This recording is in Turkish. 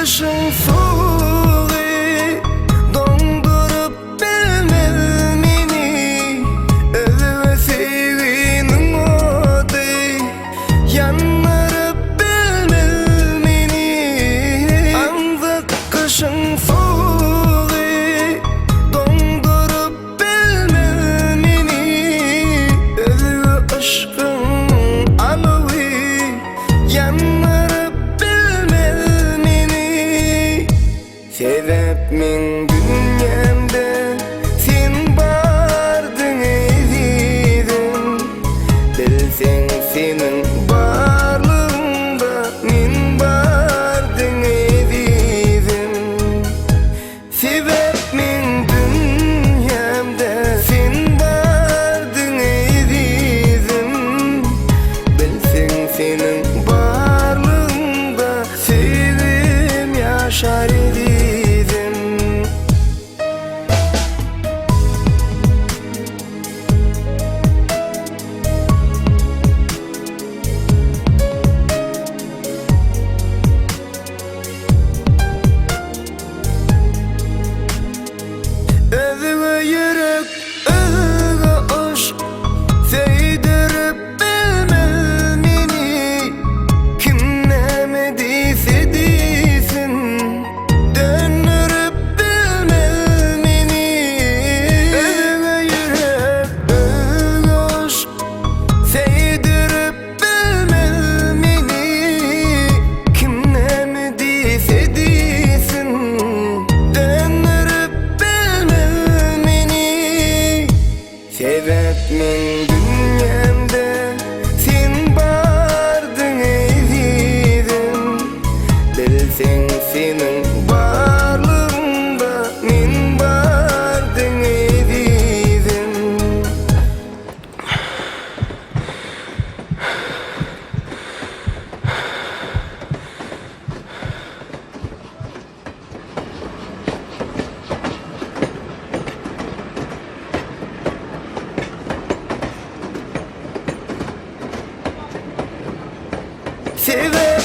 kışın soğuğu dondurup bilmez meni. Özüme sevginin odu yandırıp bilmez meni. Ancak kışın soğuğu dondurup bilmez meni. Özüme aşkın alıvı yandırıp bilmez meni. Sebep min dünyamda sen bardın ezizim. Bilsen senin barlığında men bardın ezizim. Sebep min dünyamda sen bardın ezizim. Bilsen senin barlığında sevim yaşar ezizim. Özüme yürek, özüme aşk sevdirip bilmez meni. Kim neme deyse desin döndürüp bilmez meni. Özüme yürek, özüme aşk sevdirip bilmez meni. Kim neme deyse desin döndürüp bilmez meni. Sebep min dünyamda sen bardın ezizim. Bilsen senin barlığında men bardın ezizim. Sebep